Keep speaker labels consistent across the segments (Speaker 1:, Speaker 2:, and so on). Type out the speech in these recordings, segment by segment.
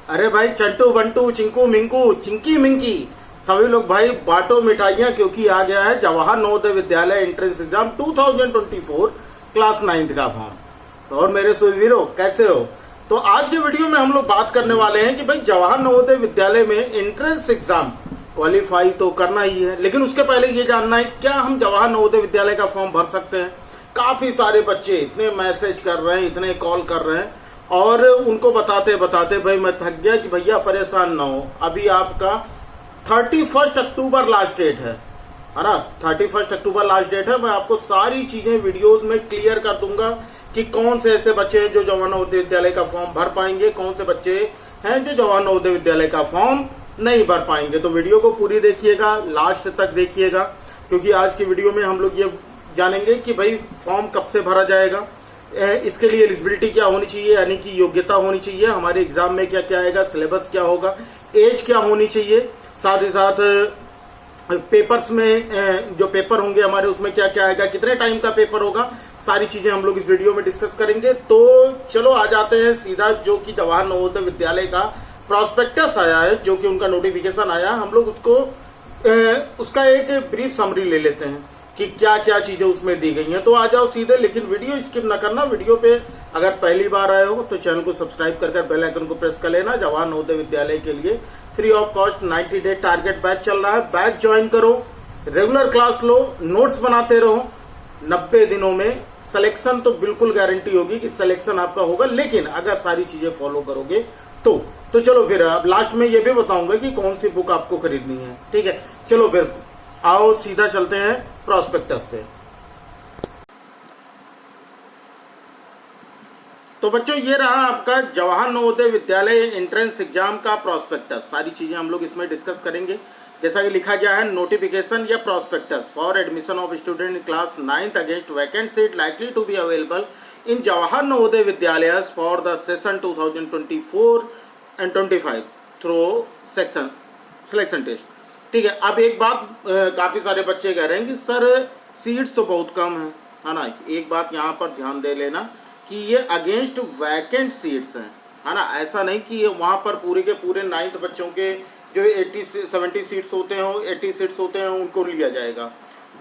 Speaker 1: अरे भाई चंटू बंटू चिंकू मिंकू चिंकी मिंकी सभी लोग भाई बांटो मिठाइयाँ, क्योंकि आ गया है जवाहर नवोदय विद्यालय एंट्रेंस एग्जाम 2024 क्लास 9th का फॉर्म। तो और मेरे सुरवीरों कैसे हो? तो आज के वीडियो में हम लोग बात करने वाले हैं कि भाई जवाहर नवोदय विद्यालय में एंट्रेंस एग्जाम क्वालिफाई तो करना ही है, लेकिन उसके पहले ये जानना है क्या हम जवाहर नवोदय विद्यालय का फॉर्म भर सकते हैं। काफी सारे बच्चे इतने मैसेज कर रहे हैं, इतने कॉल कर रहे हैं, और उनको बताते बताते भाई मैं थक गया कि भैया परेशान ना हो। अभी आपका 31 अक्टूबर लास्ट डेट है ना? 31 अक्टूबर लास्ट डेट है। मैं आपको सारी चीजें वीडियोस में क्लियर कर दूंगा कि कौन से ऐसे बच्चे हैं जो जवाहर नवोदय विद्यालय का फॉर्म भर पाएंगे, कौन से बच्चे हैं जो जवाहर नवोदय विद्यालय का फॉर्म नहीं भर पाएंगे। तो वीडियो को पूरी देखिएगा, लास्ट तक देखिएगा, क्योंकि आज की वीडियो में हम लोग ये जानेंगे कि भाई फॉर्म कब से भरा जाएगा, इसके लिए एलिजिबिलिटी क्या होनी चाहिए, यानी कि योग्यता होनी चाहिए, हमारे एग्जाम में क्या क्या आएगा, सिलेबस क्या होगा, एज क्या होनी चाहिए, साथ ही साथ पेपर्स में जो पेपर होंगे हमारे उसमें क्या क्या आएगा, कितने टाइम का पेपर होगा, सारी चीजें हम लोग इस वीडियो में डिस्कस करेंगे। तो चलो आ जाते हैं सीधा जो कि जवाहर नवोदय विद्यालय का प्रॉस्पेक्टस आया है, जो कि उनका नोटिफिकेशन आया, हम लोग उसका एक ब्रीफ समरी ले लेते हैं कि क्या क्या चीजें उसमें दी गई हैं। तो आ जाओ सीधे, लेकिन वीडियो स्किप ना करना। वीडियो पे अगर पहली बार आए हो तो चैनल को सब्सक्राइब कर बेल आइकन को प्रेस कर लेना। जवाहर नवोदय विद्यालय के लिए free of cost 90 day target batch चल रहा है। बैच ज्वाइन करो, रेगुलर क्लास लो, नोट्स बनाते रहो। 90 दिनों में सिलेक्शन तो बिल्कुल गारंटी होगी कि सिलेक्शन आपका होगा, लेकिन अगर सारी चीजें फॉलो करोगे तो चलो फिर अब लास्ट में ये भी बताऊंगा कि कौन सी बुक आपको खरीदनी है। ठीक है, चलो फिर आओ सीधा चलते हैं प्रॉस्पेक्टस पे। तो बच्चों ये रहा आपका जवाहर नवोदय विद्यालय एंट्रेंस एग्जाम का प्रॉस्पेक्टस। सारी चीजें हम लोग इसमें डिस्कस करेंगे। जैसा कि लिखा गया है, नोटिफिकेशन या prospectus for admission of student in class 9th against vacant seat likely to be available in Jawahar Navodaya Vidyalaya for the session 2024 and 25 through section selection test. ठीक है, अब एक बात काफ़ी सारे बच्चे कह रहे हैं कि सर सीट्स तो बहुत कम है ना। एक बात यहाँ पर ध्यान दे लेना कि ये अगेंस्ट वैकेंट सीट्स हैं, है ना। ऐसा नहीं कि ये वहाँ पर पूरे के पूरे 9th बच्चों के जो 70 सीट्स होते हैं, 80 सीट्स होते हैं, उनको लिया जाएगा।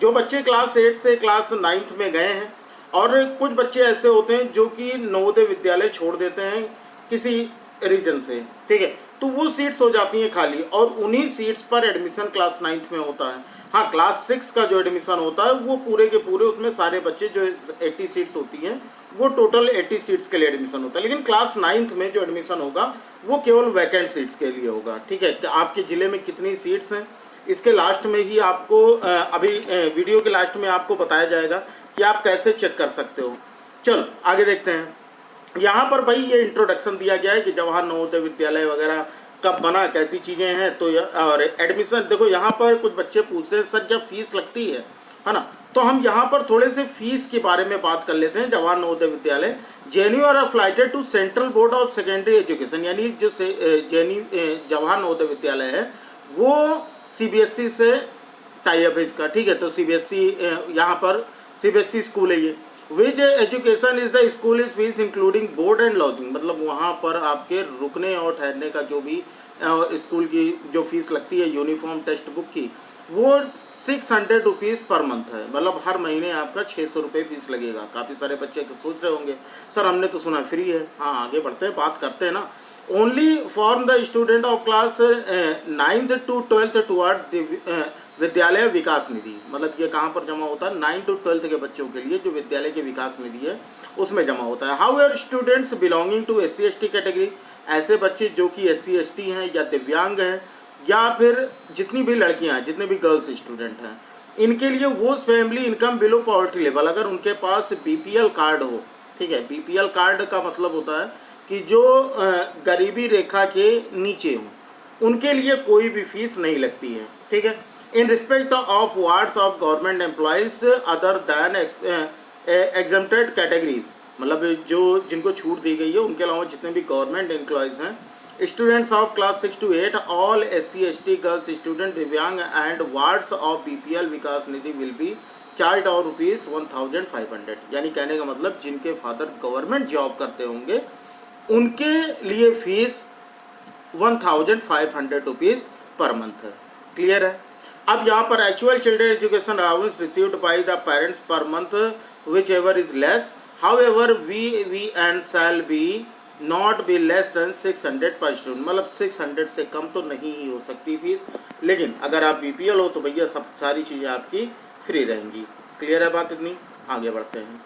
Speaker 1: जो बच्चे क्लास 8 से क्लास 9th में गए हैं, और कुछ बच्चे ऐसे होते हैं जो कि नवोदय विद्यालय छोड़ देते हैं किसी रीजन से, ठीक है, तो वो सीट्स हो जाती हैं खाली, और उन्हीं सीट्स पर एडमिशन क्लास 9th में होता है। हाँ, क्लास 6 का जो एडमिशन होता है वो पूरे के पूरे उसमें सारे बच्चे जो 80 सीट्स होती हैं वो टोटल 80 सीट्स के लिए एडमिशन होता है, लेकिन क्लास 9th में जो एडमिशन होगा वो केवल वैकेंट सीट्स के लिए होगा। ठीक है, कि आपके ज़िले में कितनी सीट्स हैं इसके लास्ट में ही आपको अभी वीडियो के लास्ट में आपको बताया जाएगा कि आप कैसे चेक कर सकते हो। चलो आगे देखते हैं। यहाँ पर भाई ये इंट्रोडक्शन दिया गया है कि जवाहर नवोदय विद्यालय वगैरह कब बना, कैसी चीज़ें हैं। तो और एडमिशन देखो, यहाँ पर कुछ बच्चे पूछते हैं सर जब फीस लगती है ना, तो हम यहाँ पर थोड़े से फीस के बारे में बात कर लेते हैं। Jawahar Navodaya Vidyalaya JNU are affiliated to central board of secondary education, यानी जो जवाहर नवोदय विद्यालय है वो सीबीएसई से टाई अप है इसका। ठीक है, तो सीबीएसई यहाँ पर सीबीएसई स्कूल है ये। Which education is the school is fees including board and lodging, मतलब वहाँ पर आपके रुकने और ठहरने का जो भी स्कूल की जो फीस लगती है यूनिफॉर्म टेक्स्ट बुक की, वो 600 रुपीज़ पर मंथ है, मतलब हर महीने आपका 600 रुपये फीस लगेगा। काफ़ी सारे बच्चे तो सोच रहे होंगे सर हमने तो सुना फ्री है। हाँ, आगे बढ़ते हैं, बात करते हैं ना। Only for the student of class 9th to 12th toward विद्यालय विकास निधि, मतलब ये कहाँ पर जमा होता है, 9th to 12th के बच्चों के लिए जो विद्यालय के विकास निधि है उसमें जमा होता है। How are students belonging to SC/ST category, ऐसे बच्चे जो कि SC/ST हैं या दिव्यांग हैं, या फिर जितनी भी लड़कियां हैं, जितने भी गर्ल्स स्टूडेंट हैं, इनके लिए वो family income below poverty level, अगर उनके पास BPL कार्ड हो। ठीक है, BPL कार्ड का मतलब होता है कि जो गरीबी रेखा के नीचे हों उनके लिए कोई भी फीस नहीं लगती है। ठीक है, in respect of wards of government employees other than exempted categories, मतलब जो जिनको छूट दी गई है उनके अलावा जितने भी गवर्नमेंट एम्प्लॉयज हैं, students of class 6 to 8 all SC/ST girls student दिव्यांग एंड वार्ड्स ऑफ BPL विकास निधि विल बी चार्ज और ₹1500, यानी कहने का मतलब जिनके फादर गवर्नमेंट जॉब करते होंगे उनके लिए fees 1500 rupees per month. Clear है। अब यहाँ पर actual children education allowance received by the parents per month whichever is less, however we and shall be not be less than 600 per student. मतलब 600 से कम तो नहीं ही हो सकती फीस, लेकिन अगर आप बीपीएल हो तो भैया सब सारी चीज़ें आपकी फ्री रहेंगी। क्लियर है बात इतनी। आगे बढ़ते हैं।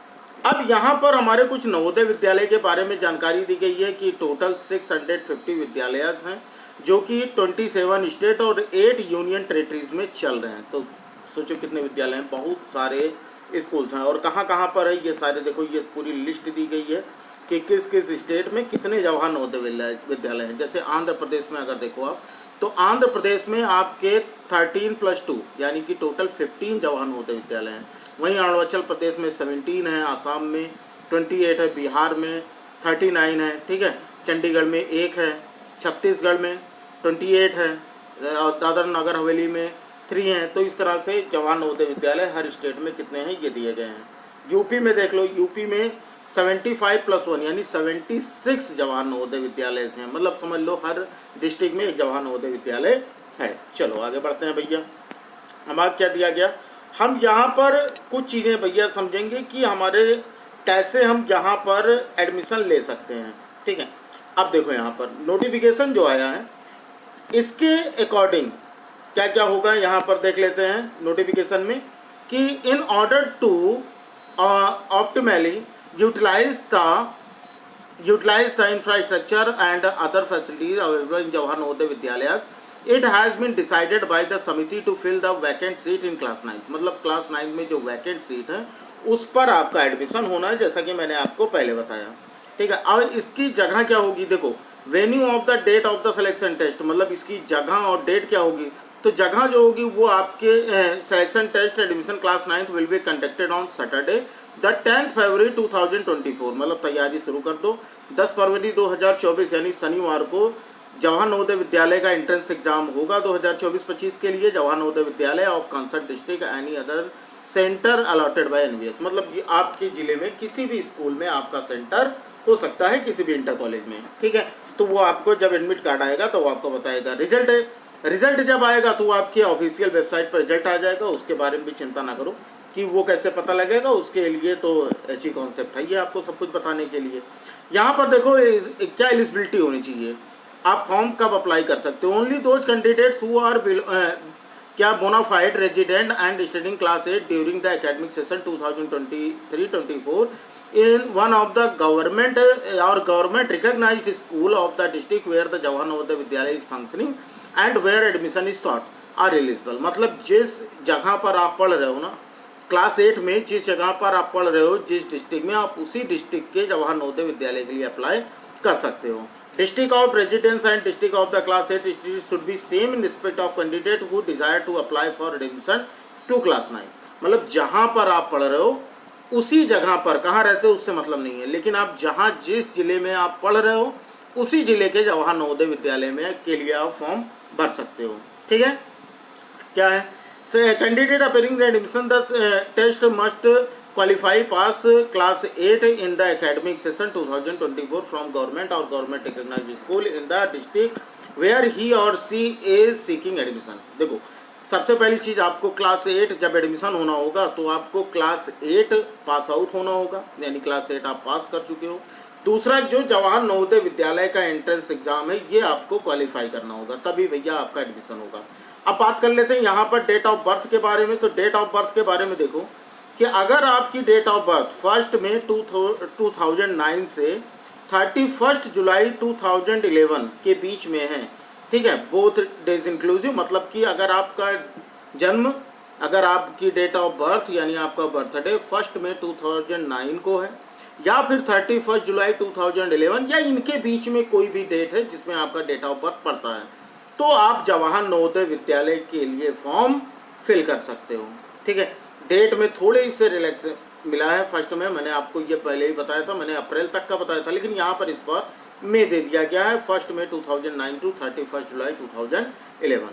Speaker 1: अब यहाँ पर हमारे कुछ नवोदय विद्यालय के बारे में जानकारी दी गई है कि टोटल 650 विद्यालय हैं जो कि 27 स्टेट और 8 यूनियन टेरिटरीज में चल रहे हैं। तो सोचो कितने विद्यालय हैं, बहुत सारे स्कूल्स हैं। और कहाँ कहाँ पर है ये सारे, देखो ये पूरी लिस्ट दी गई है कि किस किस स्टेट में कितने जवाहर नवोदय विद्यालय हैं। जैसे आंध्र प्रदेश में अगर देखो आप, तो आंध्र प्रदेश में आपके 13+2 यानी कि टोटल 15 जवाहर नवोदय विद्यालय हैं। वहीं अरुणाचल प्रदेश में 17 है, आसाम में 28 है, बिहार में 39 है, ठीक है, चंडीगढ़ में 1 है, छत्तीसगढ़ में 28 है, और दादर नगर हवेली में 3 हैं। तो इस तरह से जवाहर नवोदय विद्यालय हर स्टेट में कितने हैं ये दिए गए हैं। यूपी में देख लो, यूपी में 75+1 यानी 76 जवाहर नवोदय विद्यालय हैं। मतलब समझ लो हर डिस्ट्रिक्ट में एक जवाहर नवोदय विद्यालय है। चलो आगे बढ़ते हैं भैया। हमारा क्या दिया गया, हम यहाँ पर कुछ चीज़ें भैया समझेंगे कि हमारे कैसे हम यहाँ पर एडमिशन ले सकते हैं। ठीक है, अब देखो यहाँ पर नोटिफिकेशन जो आया है इसके अकॉर्डिंग क्या क्या होगा यहाँ पर देख लेते हैं नोटिफिकेशन में कि in order to optimally utilise the infrastructure and other facilities available in Jawahar Navodaya Vidyalaya, it has been decided by the samiti to fill the vacant seat in class 9। मतलब क्लास 9 में जो वैकेंट सीट है उस पर आपका एडमिशन होना है, जैसा कि मैंने आपको पहले बताया। ठीक है, और इसकी जगह क्या होगी, देखो venue of the date of the selection test, मतलब इसकी जगह और डेट क्या होगी। तो जगह जो होगी वो आपके selection test admission class 9 will be conducted on Saturday the 10 February 2024। मतलब तैयारी शुरू कर दो। 10 फरवरी 2024 यानी शनिवार को जवाहर नवोदय विद्यालय का एंट्रेंस एग्जाम होगा 2024-25 के लिए। Jawahar Navodaya Vidyalaya of concern district any other centre allotted by NVS. मतलब ये आपके ज़िले में किसी भी स्कूल में आपका सेंटर हो सकता है, किसी भी इंटर कॉलेज में। ठीक है, तो वो आपको जब एडमिट कार्ड आएगा तो वो आपको बताएगा। रिजल्ट जब आएगा तो वो आपके ऑफिशियल वेबसाइट पर रिजल्ट आ जाएगा। उसके बारे में भी चिंता ना करो कि वो कैसे पता लगेगा, उसके लिए तो ऐसी कॉन्सेप्ट है ये आपको सब कुछ बताने के लिए। यहाँ पर देखो क्या एलिजिबिलिटी होनी चाहिए, आप फॉर्म कब अप्लाई कर सकते हो। Only those candidates who are क्या bonafide resident and studying class 8 during the academic session 2023-24 in one of the government or government recognized school of the district where the Jawahar Navodaya Vidyalaya is functioning and where admission is sought are eligible। मतलब जिस जगह पर आप पढ़ रहे हो ना, class 8 में जिस जगह पर आप पढ़ रहे हो, जिस डिस्ट्रिक्ट में, आप उसी डिस्ट्रिक्ट के जवाहर नवोदय विद्यालय के लिए अप्लाई कर सकते हो। District of residence and district of the class 8 should be same in respect of candidate who desire to apply for admission to class 9। मतलब जहाँ पर आप पढ़ रहे हो उसी जगह पर, कहाँ रहते हो उससे मतलब नहीं है, लेकिन आप जहाँ जिस जिले में आप पढ़ रहे हो उसी जिले के जवाहर नवोदय विद्यालय में के लिए आप फॉर्म भर सकते हो। ठीक है, क्या है, candidate appearing the admission the test must qualify pass class 8 in the academic session 2024 from government or government recognised school in the district where he or she is seeking admission. देखो सबसे पहली चीज़, आपको क्लास 8 जब admission होना होगा तो आपको class 8 pass out होना होगा, यानी क्लास 8 आप पास कर चुके हो। दूसरा, जो जवाहर नवोदय विद्यालय का एंट्रेंस एग्जाम है ये आपको क्वालिफाई करना होगा, तभी भैया आपका एडमिशन होगा। अब बात कर लेते हैं यहाँ पर डेट ऑफ बर्थ के बारे में। तो डेट ऑफ बर्थ के बारे में देखो कि अगर आपकी डेट ऑफ बर्थ 1 मई 2009 से 31 जुलाई 2011 के बीच में है, ठीक है, बोथ डेज इंक्लूसिव, मतलब कि अगर आपका जन्म, अगर आपकी डेट ऑफ बर्थ यानी आपका बर्थडे 1 मई 2009 को है या फिर 31 जुलाई 2011 या इनके बीच में कोई भी डेट है जिसमें आपका डेट ऑफ बर्थ पड़ता है, तो आप जवाहर नवोदय विद्यालय के लिए फॉर्म फिल कर सकते हो। ठीक है, डेट में थोड़े से रिलैक्स मिला है। फर्स्ट में मैंने आपको ये पहले ही बताया था, मैंने अप्रैल तक का बताया था, लेकिन यहाँ पर इस बार मई दे दिया गया है, 1 मई 2009 टू 31 जुलाई 2011।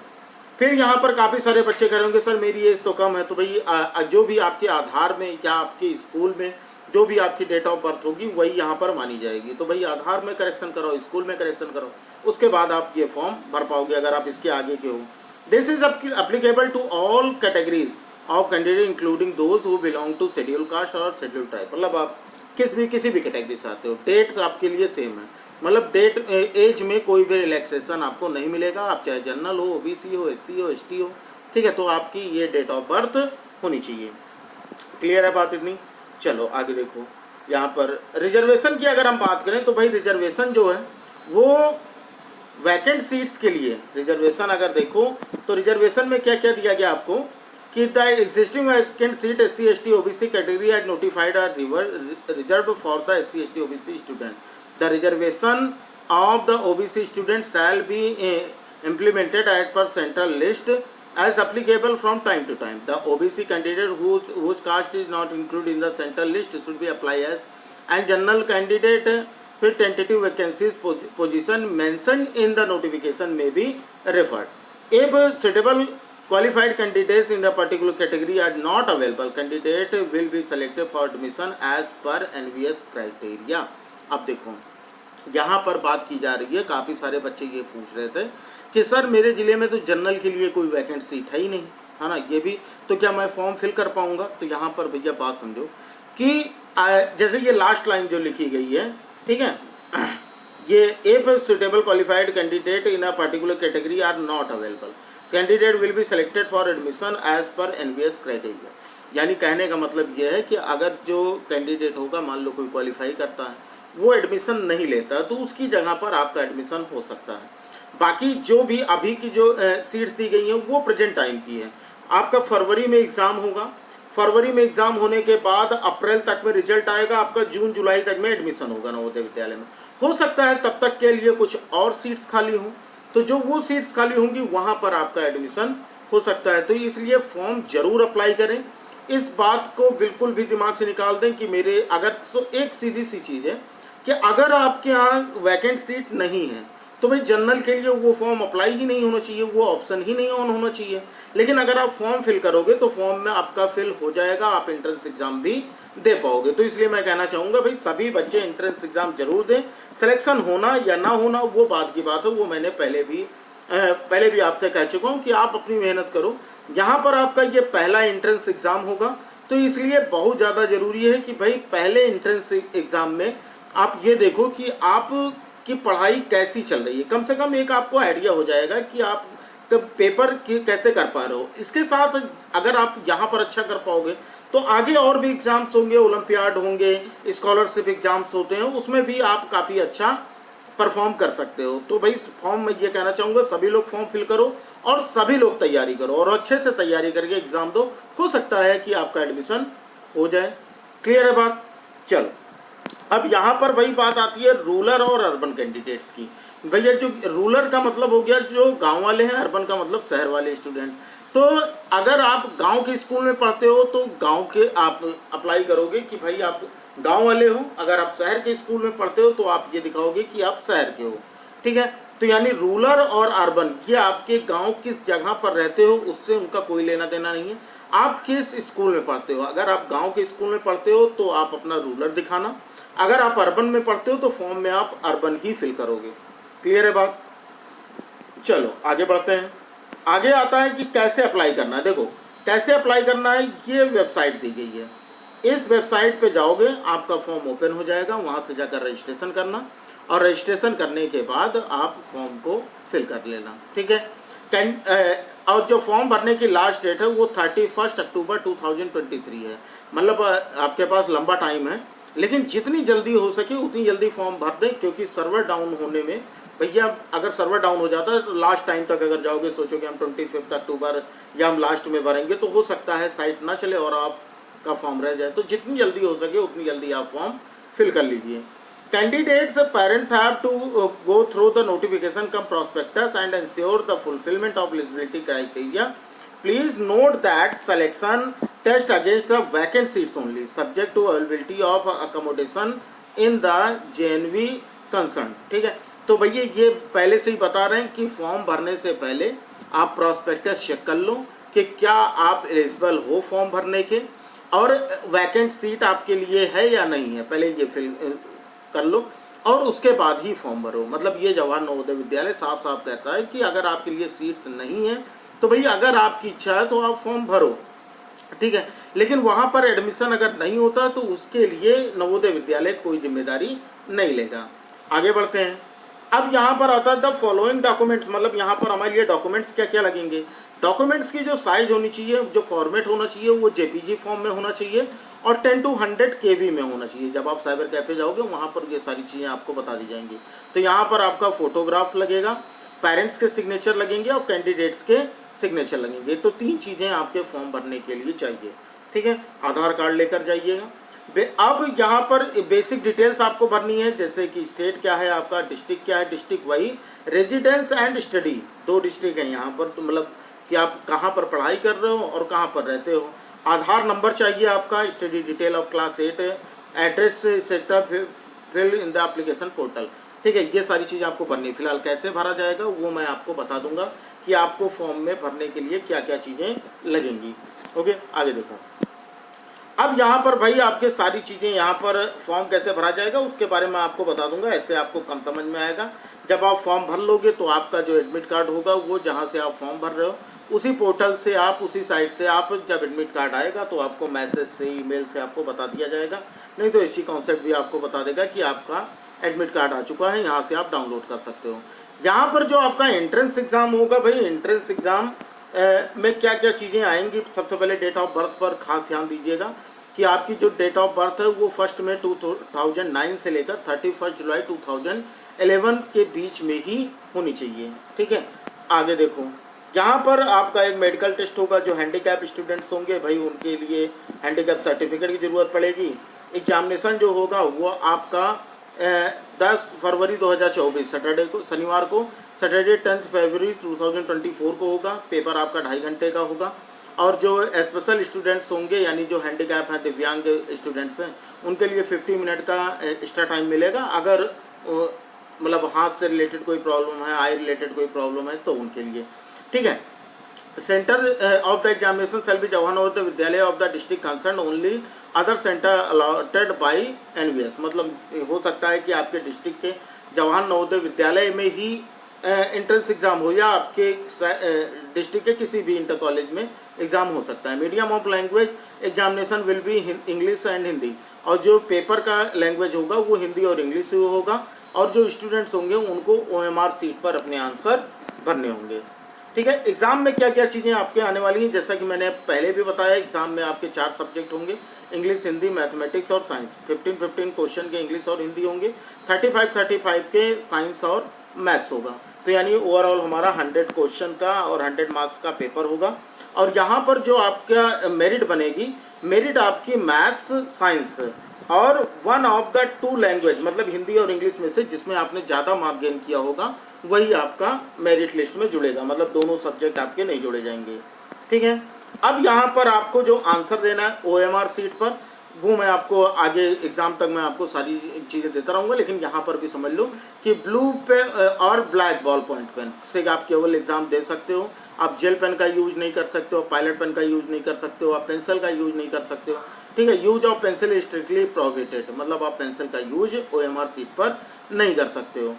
Speaker 1: फिर यहाँ पर काफ़ी सारे बच्चे करेंगे सर मेरी एज तो कम है, तो भाई जो भी आपके आधार में या आपके स्कूल में जो भी आपकी डेट ऑफ बर्थ होगी वही यहाँ पर मानी जाएगी। तो भाई आधार में करेक्शन करो, स्कूल में करेक्शन करो, उसके बाद आप ये फॉर्म भर पाओगे अगर आप इसके आगे के हो। This is applicable to all categories of candidate including those who belong to schedule caste और शेड्यूल ट्राइब। मतलब आप किसी भी कैटेगरी से आते हो, डेट्स आपके लिए सेम है। मतलब डेट एज में कोई भी रिलैक्सेशन आपको नहीं मिलेगा, आप चाहे जनरल हो, ओबीसी हो, एससी हो, एसटी हो, ठीक है। तो आपकी ये डेट ऑफ बर्थ होनी चाहिए। क्लियर है बात इतनी? चलो आगे देखो, यहाँ पर रिजर्वेशन की अगर हम बात करें तो भाई रिजर्वेशन जो है वो वैकेंट सीट्स के लिए रिजर्वेशन अगर देखो तो रिजर्वेशन में क्या क्या दिया गया आपको कि the existing vacant seat SC ST OBC category had notified are reserved for the SC ST OBC student. The reservation of the OBC students shall be implemented as per central list as applicable from time to time. The OBC candidate whose caste is not included in the central list should be applied as, and general candidate with tentative vacancies position mentioned in the notification may be referred. If suitable qualified candidates in the particular category are not available, candidate will be selected for admission as per NVS criteria. अब देखो यहाँ पर बात की जा रही है, काफ़ी सारे बच्चे ये पूछ रहे थे कि सर मेरे ज़िले में तो जनरल के लिए कोई वैकेंट सीट है ही नहीं, है ना, ये भी तो क्या मैं फॉर्म फिल कर पाऊँगा? तो यहाँ पर भैया बात समझो कि जैसे ये लास्ट लाइन जो लिखी गई है, ठीक है, ये if suitable qualified candidate in a particular category are not available, candidate will be selected for admission as per NVS criteria. यानी कहने का मतलब ये है कि अगर जो कैंडिडेट होगा, मान लो कोई क्वालिफाई करता है, वो एडमिशन नहीं लेता तो उसकी जगह पर आपका एडमिशन हो सकता है। बाकी जो भी अभी की जो सीट्स दी गई हैं वो प्रेजेंट टाइम की है। आपका फरवरी में एग्ज़ाम होगा, फरवरी में एग्ज़ाम होने के बाद अप्रैल तक में रिजल्ट आएगा, आपका जून जुलाई तक में एडमिशन होगा नवोदय विद्यालय में। हो सकता है तब तक के लिए कुछ और सीट्स खाली हों, तो जो वो सीट्स खाली होंगी वहाँ पर आपका एडमिशन हो सकता है। तो इसलिए फॉर्म ज़रूर अप्लाई करें, इस बात को बिल्कुल भी दिमाग से निकाल दें कि मेरे अगर तो एक सीधी सी चीज़ है कि अगर आपके यहाँ वैकेंट सीट नहीं है तो भाई जनरल के लिए वो फॉर्म अप्लाई ही नहीं होना चाहिए, वो ऑप्शन ही नहीं ऑन होना चाहिए। लेकिन अगर आप फॉर्म फिल करोगे तो फॉर्म में आपका फिल हो जाएगा, आप एंट्रेंस एग्ज़ाम भी दे पाओगे। तो इसलिए मैं कहना चाहूँगा भाई सभी बच्चे एंट्रेंस एग्ज़ाम जरूर दें। सिलेक्शन होना या ना होना वो बात की बात है, वो मैंने पहले भी आपसे कह चुका हूँ कि आप अपनी मेहनत करो। यहाँ पर आपका ये पहला एंट्रेंस एग्ज़ाम होगा, तो इसलिए बहुत ज़्यादा ज़रूरी है कि भाई पहले एंट्रेंस एग्ज़ाम में आप ये देखो कि आप की पढ़ाई कैसी चल रही है। कम से कम एक आपको आइडिया हो जाएगा कि आप पेपर कैसे कर पा रहे हो। इसके साथ अगर आप यहाँ पर अच्छा कर पाओगे तो आगे और भी एग्ज़ाम्स होंगे, ओलंपियाड होंगे, स्कॉलरशिप एग्ज़ाम्स होते हैं, उसमें भी आप काफ़ी अच्छा परफॉर्म कर सकते हो। तो भाई फॉर्म में ये कहना चाहूँगा सभी लोग फॉर्म फिल करो और सभी लोग तैयारी करो और अच्छे से तैयारी करके एग्ज़ाम दो, हो सकता है कि आपका एडमिशन हो जाए। क्लियर है बात? चलो अब यहाँ पर वही बात आती है रूरल और अर्बन कैंडिडेट्स की। भैया जो रूरल का मतलब हो गया जो गांव वाले हैं, अर्बन का मतलब शहर वाले स्टूडेंट। तो अगर आप गांव के स्कूल में पढ़ते हो तो गांव के आप अप्लाई करोगे कि भाई आप गांव वाले हो। अगर आप शहर के स्कूल में पढ़ते हो तो आप ये दिखाओगे कि आप शहर के हो, ठीक है। तो यानी रूरल और अर्बन ये आपके गाँव किस जगह पर रहते हो उससे उनका कोई लेना देना नहीं है। आप किस स्कूल में पढ़ते हो, अगर आप गाँव के स्कूल में पढ़ते हो तो आप अपना रूरल दिखाना, अगर आप अर्बन में पढ़ते हो तो फॉर्म में आप अर्बन ही फिल करोगे। क्लियर है बात? चलो आगे बढ़ते हैं। आगे आता है कि कैसे अप्लाई करना है। देखो कैसे अप्लाई करना है, ये वेबसाइट दी गई है, इस वेबसाइट पे जाओगे आपका फॉर्म ओपन हो जाएगा, वहाँ से जाकर रजिस्ट्रेशन करना और रजिस्ट्रेशन करने के बाद आप फॉर्म को फिल कर लेना, ठीक है। और जो फॉर्म भरने की लास्ट डेट है वो 31 अक्टूबर 2023 है। मतलब आपके पास लंबा टाइम है, लेकिन जितनी जल्दी हो सके उतनी जल्दी फॉर्म भर दें, क्योंकि सर्वर डाउन होने में भैया अगर सर्वर डाउन हो जाता है तो लास्ट टाइम तक अगर जाओगे, सोचोगे हम 25 अक्टूबर या हम लास्ट में भरेंगे, तो हो सकता है साइट ना चले और आपका फॉर्म रह जाए। तो जितनी जल्दी हो सके उतनी जल्दी आप फॉर्म फिल कर लीजिए। Candidates parents have to go through the notification cum prospectus and ensure the fulfilment of eligibility criteria. Please note that selection test against the vacant seats only, subject to availability of accommodation in the JNV concerned, ठीक है। तो भैया ये पहले से ही बता रहे हैं कि फॉर्म भरने से पहले आप प्रॉस्पेक्टस चेक कर लो कि क्या आप एलिजिबल हो फॉर्म भरने के, और वैकेंट सीट आपके लिए है या नहीं है, पहले ये फिल कर लो और उसके बाद ही फॉर्म भरो। मतलब ये जवाहर नवोदय विद्यालय साफ साफ कहता है कि अगर आपके लिए सीट्स नहीं है तो भई अगर आपकी इच्छा है तो आप फॉर्म भरो, ठीक है। लेकिन वहाँ पर एडमिशन अगर नहीं होता तो उसके लिए नवोदय विद्यालय कोई जिम्मेदारी नहीं लेगा। आगे बढ़ते हैं। अब यहाँ पर आता है द फॉलोइंग डॉक्यूमेंट्स, मतलब यहाँ पर हमारे लिए डॉक्यूमेंट्स क्या क्या लगेंगे। डॉक्यूमेंट्स की जो साइज होनी चाहिए, जो फॉर्मेट होना चाहिए वो जेपीजी फॉर्म में होना चाहिए और 10 to 100 KB में होना चाहिए। जब आप साइबर कैफे जाओगे वहाँ पर ये सारी चीज़ें आपको बता दी जाएंगी। तो यहाँ पर आपका फोटोग्राफ लगेगा, पेरेंट्स के सिग्नेचर लगेंगे और कैंडिडेट्स के सिग्नेचर लगेंगे। तो 3 चीज़ें आपके फॉर्म भरने के लिए चाहिए, ठीक है। आधार कार्ड लेकर जाइएगा। अब यहाँ पर बेसिक डिटेल्स आपको भरनी है, जैसे कि स्टेट क्या है आपका, डिस्ट्रिक्ट क्या है, डिस्ट्रिक्ट वही, रेजिडेंस एंड स्टडी, 2 डिस्ट्रिक्ट हैं यहाँ पर, तो मतलब कि आप कहाँ पर पढ़ाई कर रहे हो और कहाँ पर रहते हो। आधार नंबर चाहिए आपका, study detail of class 8, address etcetera fill in the application portal, ठीक है। ये सारी चीज़ें आपको भरनी है। फिलहाल कैसे भरा जाएगा वो मैं आपको बता दूंगा कि आपको फॉर्म में भरने के लिए क्या क्या चीज़ें लगेंगी। ओके, आगे देखो। अब यहाँ पर भाई आपके सारी चीज़ें, यहाँ पर फॉर्म कैसे भरा जाएगा उसके बारे में आपको बता दूंगा, ऐसे आपको कम समझ में आएगा। जब आप फॉर्म भर लोगे तो आपका जो एडमिट कार्ड होगा वो जहाँ से आप फॉर्म भर रहे हो उसी पोर्टल से आप, उसी साइट से आप, जब एडमिट कार्ड आएगा तो आपको मैसेज से, ईमेल से आपको बता दिया जाएगा। नहीं तो इसी कॉन्सेप्ट भी आपको बता देगा कि आपका एडमिट कार्ड आ चुका है, यहाँ से आप डाउनलोड कर सकते हो। यहाँ पर जो आपका एंट्रेंस एग्ज़ाम होगा भाई, एंट्रेंस एग्ज़ाम में क्या क्या चीज़ें आएंगी। सबसे पहले डेट ऑफ बर्थ पर खास ध्यान दीजिएगा कि आपकी जो डेट ऑफ बर्थ है वो 1 मई 2009 से लेकर 31 जुलाई 2011 के बीच में ही होनी चाहिए, ठीक है। आगे देखो, यहाँ पर आपका एक मेडिकल टेस्ट होगा। जो हैंडीकैप स्टूडेंट्स होंगे भाई उनके लिए हैंडीकैप सर्टिफिकेट की ज़रूरत पड़ेगी। एग्जामिनेशन जो होगा वो आपका 10 फरवरी 2024 सैटरडे को, शनिवार को, सैटरडे 10 फरवरी 2024 को होगा। पेपर आपका 2.5 घंटे का होगा। और जो स्पेशल स्टूडेंट्स होंगे यानी जो हैंडीकैप हैं, दिव्यांग स्टूडेंट्स हैं, उनके लिए 50 मिनट का एक्स्ट्रा टाइम मिलेगा। अगर मतलब हाथ से रिलेटेड कोई प्रॉब्लम है, आई रिलेटेड कोई प्रॉब्लम है तो उनके लिए, ठीक है। Centre of the examination shall be Jawahar Navodaya Vidyalaya of the district concern only, other centre allotted by NVS. मतलब हो सकता है कि आपके डिस्ट्रिक्ट के जवाहर नवोदय विद्यालय में ही एंट्रेंस एग्ज़ाम हो या आपके डिस्ट्रिक्ट के किसी भी इंटर कॉलेज में एग्ज़ाम हो सकता है। Medium of language examination will be English and Hindi, और जो पेपर का लैंग्वेज होगा वो हिंदी और इंग्लिश ही होगा। और जो स्टूडेंट्स होंगे उनको OMR सीट पर अपने आंसर भरने होंगे, ठीक है। एग्ज़ाम में क्या क्या चीज़ें आपके आने वाली हैं, जैसा कि मैंने पहले भी बताया, एग्ज़ाम में आपके 4 सब्जेक्ट होंगे, इंग्लिश, हिंदी, मैथमेटिक्स और साइंस। 15 क्वेश्चन के इंग्लिश और हिंदी होंगे, 35 के साइंस और मैथ्स होगा। तो यानी ओवरऑल हमारा 100 क्वेश्चन का और 100 मार्क्स का पेपर होगा। और यहाँ पर जो आपका मेरिट बनेगी, मेरिट आपकी मैथ्स, साइंस और 1 ऑफ द 2 लैंग्वेज, मतलब हिंदी और इंग्लिश में से जिसमें आपने ज़्यादा मार्क गेन किया होगा वही आपका मेरिट लिस्ट में जुड़ेगा। मतलब दोनों सब्जेक्ट आपके नहीं जोड़े जाएंगे, ठीक है। अब यहाँ पर आपको जो आंसर देना है OMR सीट पर, वो मैं आपको आगे एग्ज़ाम तक मैं आपको सारी चीज़ें देता रहूँगा। लेकिन यहाँ पर भी समझ लो कि ब्लू पे और ब्लैक बॉल पॉइंट पेन से आप केवल एग्ज़ाम दे सकते हो। आप जेल पेन का यूज़ नहीं कर सकते हो, पायलट पेन का यूज़ नहीं कर सकते हो, आप पेंसिल का यूज़ नहीं कर सकते हो, ठीक है। Use of pencil is strictly prohibited, मतलब आप पेंसिल का यूज OMR सीट पर नहीं कर सकते हो।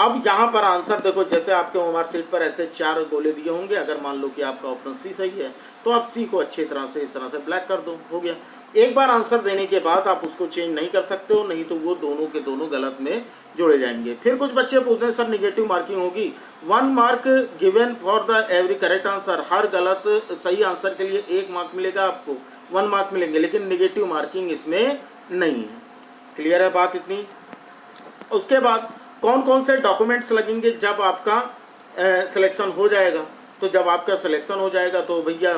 Speaker 1: अब यहाँ पर आंसर देखो, जैसे आपके OMR सीट पर ऐसे 4 गोले दिए होंगे। अगर मान लो कि आपका ऑप्शन सी सही है तो आप सी को अच्छी तरह से इस तरह से ब्लैक कर दो, हो गया। एक बार आंसर देने के बाद आप उसको चेंज नहीं कर सकते हो, नहीं तो वो दोनों के दोनों गलत में जोड़े जाएंगे। फिर कुछ बच्चे पूछते हैं सर निगेटिव मार्किंग होगी। 1 mark given for the every correct answer, हर गलत सही आंसर के लिए 1 मार्क मिलेगा, आपको 1 मार्क मिलेंगे, लेकिन निगेटिव मार्किंग इसमें नहीं है। क्लियर है बात इतनी। उसके बाद कौन कौन से डॉक्यूमेंट्स लगेंगे जब आपका सिलेक्शन हो जाएगा। तो जब आपका सिलेक्शन हो जाएगा तो भैया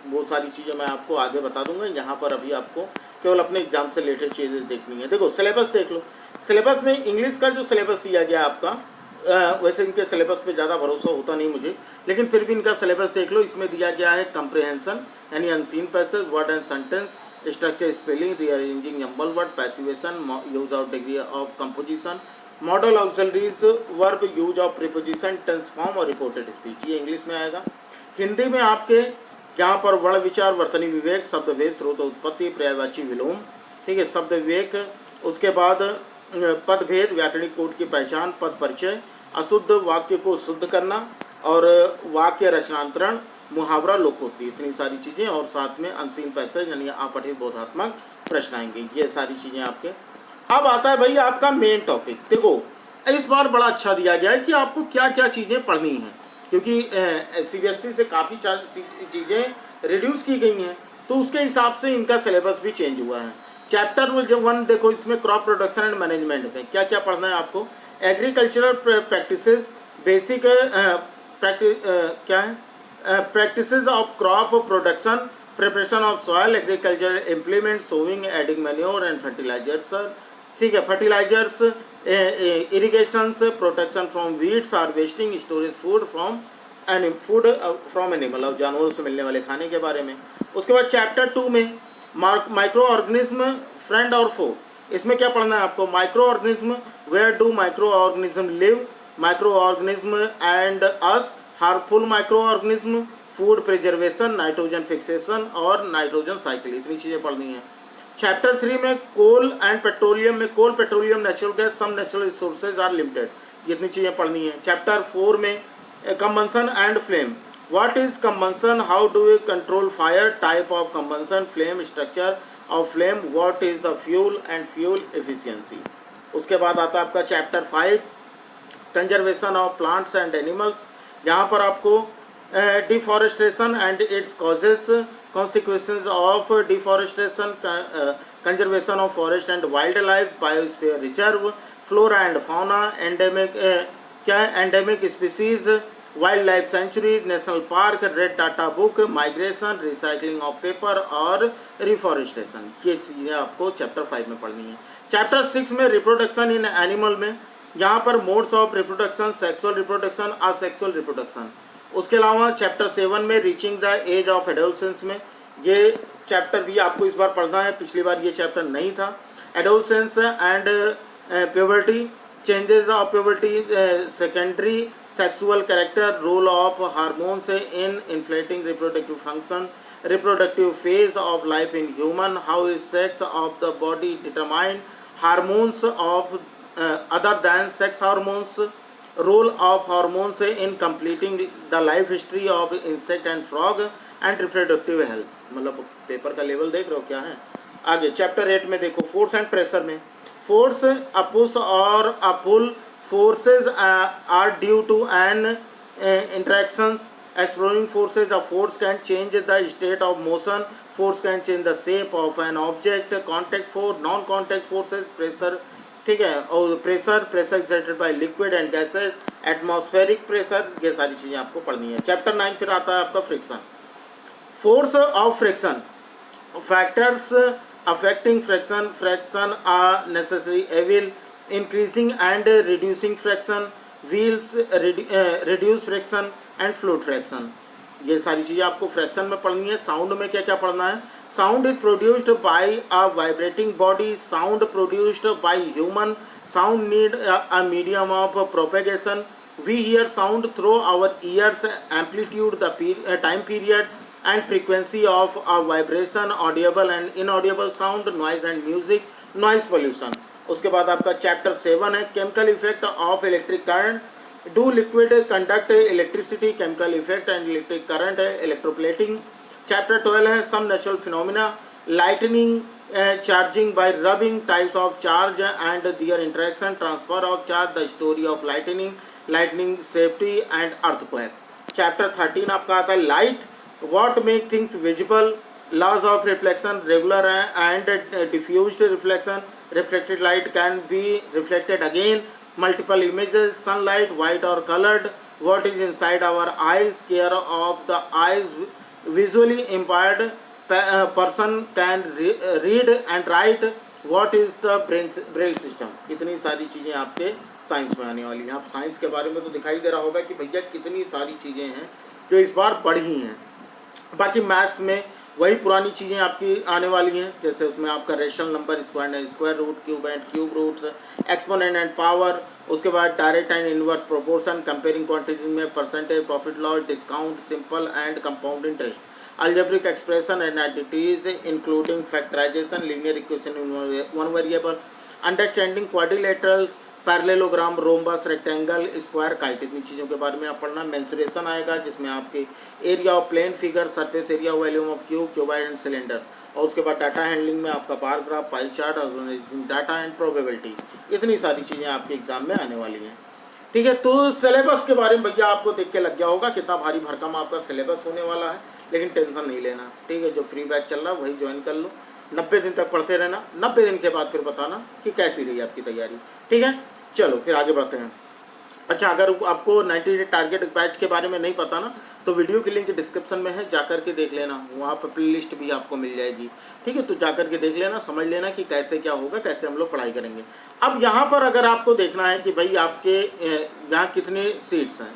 Speaker 1: वो सारी चीज़ें मैं आपको आगे बता दूंगा। यहाँ पर अभी आपको केवल अपने एग्जाम से रिलेटेड चीज़ें देखनी है। देखो सिलेबस देख लो। सिलेबस में इंग्लिश का जो सिलेबस दिया गया आपका, वैसे इनके सिलेबस पे ज़्यादा भरोसा होता नहीं मुझे, लेकिन फिर भी इनका सिलेबस देख लो। इसमें दिया गया है कंप्रिहेंशन यानी unseen passage, word and sentence, structure, spelling, rearranging jumble word, passivation, use of degree of composition, modal auxiliaries, verb, use of preposition, tense form और रिपोर्टेड स्पीच, ये इंग्लिश में आएगा। हिंदी में आपके जहाँ पर वर्ण विचार, वर्तनी विवेक, शब्द भेद, स्रोत उत्पत्ति, पर्यायवाची विलोम, ठीक है, शब्द विवेक, उसके बाद पद भेद, व्याकरणिक कोड की पहचान, पद परिचय, अशुद्ध वाक्य को शुद्ध करना और वाक्य रचनांतरण, मुहावरा, लोकोक्ति, इतनी सारी चीज़ें, और साथ में अनसीन पैसेज यानी अपठित बोधात्मक प्रश्न आएंगे। ये सारी चीज़ें आपके। अब आता है भाई आपका मेन टॉपिक। देखो इस बार बड़ा अच्छा दिया गया है कि आपको क्या क्या चीज़ें पढ़नी हैं, क्योंकि CBSE से काफ़ी चीज़ें रिड्यूस की गई हैं, तो उसके हिसाब से इनका सिलेबस भी चेंज हुआ है। चैप्टर 1 देखो, इसमें क्रॉप प्रोडक्शन एंड मैनेजमेंट है। क्या क्या पढ़ना है आपको? एग्रीकल्चरल प्रैक्टिसेस, बेसिक क्या है, practices of crop production, preparation of soil, agriculture implement, sowing, adding manure and fertilisers, ठीक है, fertilisers, irrigations, protection from weeds, harvesting, storage food from animal, और जानवरों से मिलने वाले खाने के बारे में। उसके बाद चैप्टर 2 में माइक्रो ऑर्गेनिज्म, फ्रेंड और फो। इसमें क्या पढ़ना है आपको? Micro organism, where do micro organism live, micro organism and us, harmful micro organism, food preservation, nitrogen fixation और नाइट्रोजन साइकिल, इतनी चीज़ें पढ़नी है। चैप्टर 3 में कोल एंड पेट्रोलियम में, coal, petroleum, natural gas, some natural resources are limited, ये इतनी चीज़ें पढ़नी है। चैप्टर 4 में combustion and flame, what is combustion, how do we control fire, type of combustion, flame, structure of flame, what is the fuel and fuel efficiency. उसके बाद आता है आपका chapter 5 conservation of plants and animals, जहाँ पर आपको deforestation and its causes, consequences of deforestation, conservation of forest and wildlife, biosphere reserve, flora and fauna, endemic क्या है, endemic species, wildlife sanctuary, national park, red data book, migration, recycling of paper और reforestation, ये चीज़ें आपको chapter 5 में पढ़नी है। Chapter 6 में रिप्रोडक्शन इन एनिमल में, यहाँ पर modes of reproduction, sexual reproduction, asexual reproduction. उसके अलावा चैप्टर 7 में reaching the age of adolescence में, ये चैप्टर भी आपको इस बार पढ़ना है, पिछली बार ये चैप्टर नहीं था। Adolescence and puberty, changes of puberty, secondary sexual character, role of hormones in inflating reproductive function, reproductive phase of life in human, how is sex of the body determined, hormones of other than sex hormones, role of hormones in completing the life history of insect and frog and reproductive health. मतलब paper का level देख रहे हो क्या है। आगे chapter 8 में देखो, फोर्स एंड प्रेशर में, फोर्स, अपुश और a pull, forces are due to an interactions, exploring forces, a force can change the state of motion, force can change the shape of an object, contact force, non contact forces, pressure, ठीक है, और pressure exerted by liquid and gases, atmospheric pressure, ये सारी चीज़ें आपको पढ़नी है। Chapter 9 फिर आता है आपका friction, force of friction, factors affecting friction, friction are necessary evil, increasing and reducing friction, wheels, reduce friction and fluid friction, ये सारी चीज़ें आपको फ्रिक्शन में पढ़नी है। साउंड में क्या क्या पढ़ना है? Sound is produced by a vibrating body, sound produced by human, sound need a medium of propagation. We hear sound through our ears, amplitude, the time period and frequency of a vibration, audible and inaudible sound, noise and music, noise pollution. उसके बाद आपका chapter 7 है chemical effect of electric current, do liquid conduct electricity, chemical effect and electric current है, electroplating. Chapter 12 है some natural phenomena, lightning, charging by rubbing, types of charge and their interaction, transfer of charge, the story of lightning safety and earthquakes. Chapter 13 आपका आता है light, what make things visible, laws of reflection, regular and diffused reflection, reflected light can be reflected again, multiple images, sunlight white और coloured, what is inside our eyes, care of the eyes, visually impaired person can read and write, what is the braille system। इतनी सारी चीज़ें आपके science में आने वाली हैं। आप साइंस के बारे में तो दिखाई दे रहा होगा कि भैया कितनी सारी चीज़ें हैं जो इस बार बढ़ी हैं। बाकी मैथ्स में वही पुरानी चीज़ें आपकी आने वाली हैं, जैसे उसमें आपका rational number, square root, cube and cube roots, exponent and power, उसके बाद direct and inverse proportion, comparing quantities में percentage, profit loss, discount, simple and compound interest, algebraic expression and identities including factorization, linear equation in one variable, understanding quadrilaterals, parallelogram, rhombus, rectangle, square, kite, इतनी चीज़ों के बारे में आप पढ़ना। Mensuration आएगा जिसमें आपके area of plane figure, surface area, volume of cube, cuboid and cylinder, और उसके बाद डाटा हैंडलिंग में आपका बार ग्राफ, पाई चार्ट और डाटा एंड प्रोबेबिलिटी, इतनी सारी चीज़ें आपके एग्जाम में आने वाली हैं। ठीक है, तो सिलेबस के बारे में भैया आपको देख के लग गया होगा कितना भारी भरकम आपका सिलेबस होने वाला है, लेकिन टेंशन नहीं लेना। ठीक है, जो फ्री बैच चल रहा है वही ज्वाइन कर लो, 90 दिन तक पढ़ते रहना, 90 दिन के बाद फिर बताना कि कैसी रही आपकी तैयारी। ठीक है, चलो फिर आगे बढ़ते हैं। अच्छा, अगर आपको 90 डे टारगेट बैच के बारे में नहीं पता ना, तो वीडियो की लिंक डिस्क्रिप्शन में है, जाकर के देख लेना, वहाँ पर प्ले लिस्ट भी आपको मिल जाएगी। ठीक है, तो जाकर के देख लेना, समझ लेना कि कैसे क्या होगा, कैसे हम लोग पढ़ाई करेंगे। अब यहाँ पर अगर आपको देखना है कि भाई आपके यहाँ कितने सीट्स हैं।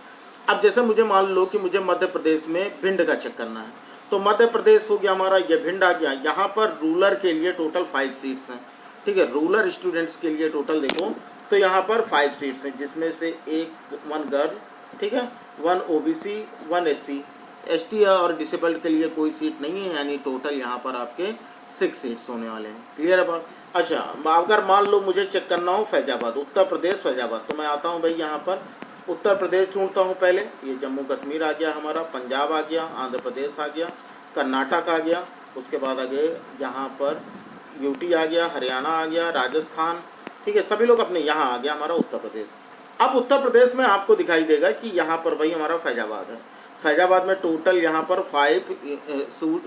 Speaker 1: अब जैसे मुझे मान लो कि मुझे मध्य प्रदेश में भिंड का चेक करना है, तो मध्य प्रदेश हो गया हमारा, ये भिंड आ गया। यहाँ पर रूरल के लिए टोटल 5 सीट्स हैं। ठीक है, रूरल स्टूडेंट्स के लिए टोटल देखो तो यहाँ पर 5 सीट्स हैं, जिसमें से 1 गर्ल, ठीक है, 1 OBC, 1 SC, ST और डिसेबल्ड के लिए कोई सीट नहीं है, यानी टोटल यहाँ पर आपके 6 सीट्स होने वाले हैं। क्लियर है बात? अच्छा, अगर मान लो मुझे चेक करना हो फैजाबाद, उत्तर प्रदेश फैजाबाद, तो मैं आता हूँ भाई यहाँ पर उत्तर प्रदेश चुनता हूँ पहले। ये जम्मू कश्मीर आ गया हमारा, पंजाब आ गया, आंध्र प्रदेश आ गया, कर्नाटक आ गया, उसके बाद आगे यहाँ पर UT आ गया, हरियाणा आ गया, राजस्थान। ठीक है, सभी लोग अपने यहाँ आ गया हमारा उत्तर प्रदेश। अब उत्तर प्रदेश में आपको दिखाई देगा कि यहाँ पर भाई हमारा फैजाबाद है। फैजाबाद में टोटल यहाँ पर 5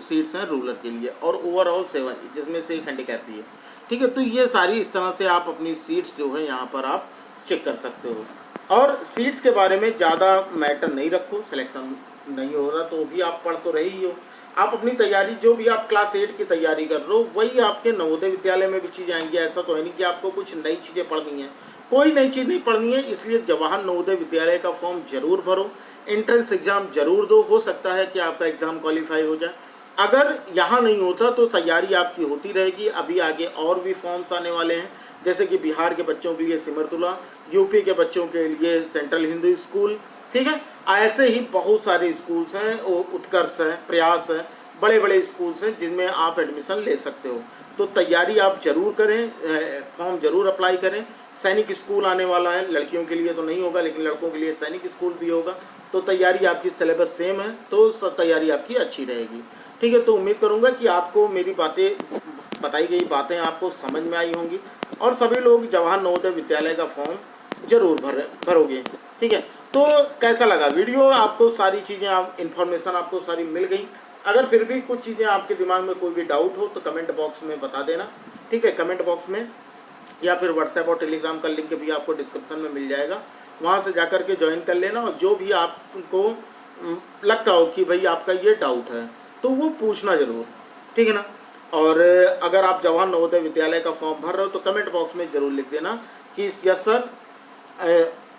Speaker 1: सीट्स हैं रूरल के लिए, और ओवरऑल 7, जिसमें से एक हैंडीकैप भी है। ठीक है, तो ये सारी इस तरह से आप अपनी सीट्स जो है यहाँ पर आप चेक कर सकते हो। और सीट्स के बारे में ज़्यादा मैटर नहीं रखो, सिलेक्शन नहीं हो रहा तो भी आप पढ़ तो रहे ही हो। आप अपनी तैयारी, जो भी आप क्लास 8 की तैयारी कर रहे हो, वही आपके नवोदय विद्यालय में भी चीज़ें आएंगी। ऐसा तो है नहीं कि आपको कुछ नई चीज़ें पढ़नी है, कोई नई चीज़ नहीं पढ़नी है। इसलिए जवाहर नवोदय विद्यालय का फॉर्म जरूर भरो, एंट्रेंस एग्ज़ाम जरूर दो, हो सकता है कि आपका एग्ज़ाम क्वालिफाई हो जाए। अगर यहाँ नहीं होता तो तैयारी आपकी होती रहेगी। अभी आगे और भी फॉर्म्स आने वाले हैं, जैसे कि बिहार के बच्चों के लिए सिमरतुला, यूपी के बच्चों के लिए सेंट्रल हिंदू स्कूल। ठीक है, ऐसे ही बहुत सारे स्कूल्स हैं, उत्कर्ष है, प्रयास है, बड़े बड़े स्कूल्स हैं जिनमें आप एडमिशन ले सकते हो। तो तैयारी आप जरूर करें, फॉर्म जरूर अप्लाई करें। सैनिक स्कूल आने वाला है, लड़कियों के लिए तो नहीं होगा, लेकिन लड़कों के लिए सैनिक स्कूल भी होगा। तो तैयारी आपकी सिलेबस सेम है, तो तैयारी आपकी अच्छी रहेगी। ठीक है, तो उम्मीद करूँगा कि आपको मेरी बातें, बताई गई बातें आपको समझ में आई होंगी, और सभी लोग जवाहर नवोदय विद्यालय का फॉर्म जरूर भरोगे। ठीक है, तो कैसा लगा वीडियो? आपको सारी चीज़ें, आप इन्फॉर्मेशन आपको सारी मिल गई। अगर फिर भी कुछ चीज़ें आपके दिमाग में कोई भी डाउट हो तो कमेंट बॉक्स में बता देना। ठीक है, कमेंट बॉक्स में, या फिर व्हाट्सएप और टेलीग्राम का लिंक भी आपको डिस्क्रिप्शन में मिल जाएगा, वहाँ से जाकर के ज्वाइन कर लेना। और जो भी आपको लगता हो कि भाई आपका ये डाउट है, तो वो पूछना ज़रूर। ठीक है ना? और अगर आप जवाहर नवोदय विद्यालय का फॉर्म भर रहे हो तो कमेंट बॉक्स में ज़रूर लिख देना कि yes sir,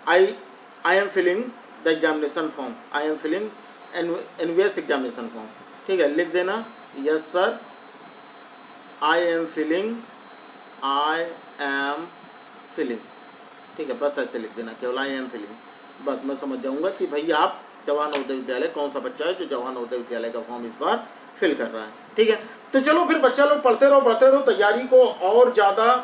Speaker 1: I am filling the examination form, I am filling NVS examination form. ठीक है, लिख देना yes sir, I am filling, I am filling. ठीक है, बस ऐसे लिख देना, केवल आई एम फिलिंग। बस मैं समझ जाऊंगा कि भाई आप जवाहर नवोदय विद्यालय, कौन सा बच्चा है जो जवाहर नवोदय विद्यालय का फॉर्म इस बार फिल कर रहा है। ठीक है, तो चलो फिर बच्चा लोग पढ़ते रहो, तैयारी को और ज़्यादा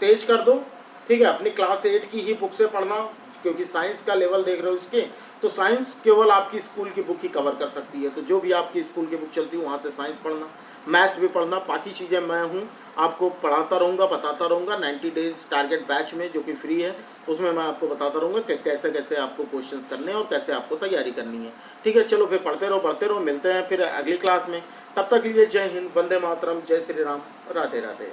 Speaker 1: तेज कर दो। ठीक है, अपनी क्लास 8 की ही बुक से पढ़ना, क्योंकि साइंस का लेवल देख रहे हो इसके, तो साइंस केवल आपकी स्कूल की बुक ही कवर कर सकती है। तो जो भी आपकी स्कूल की बुक चलती है वहाँ से साइंस पढ़ना, मैथ्स भी पढ़ना, बाकी चीज़ें मैं हूँ आपको पढ़ाता रहूँगा, बताता रहूँगा। 90 डेज टारगेट बैच में जो कि फ्री है, उसमें मैं आपको बताता रहूँगा कि कैसे कैसे आपको क्वेश्चंस करने हैं और कैसे आपको तैयारी करनी है। ठीक है, चलो फिर पढ़ते रहो, मिलते हैं फिर अगली क्लास में। तब तक के लिए जय हिंद, वंदे मातरम, जय श्री राम, राधे राधे।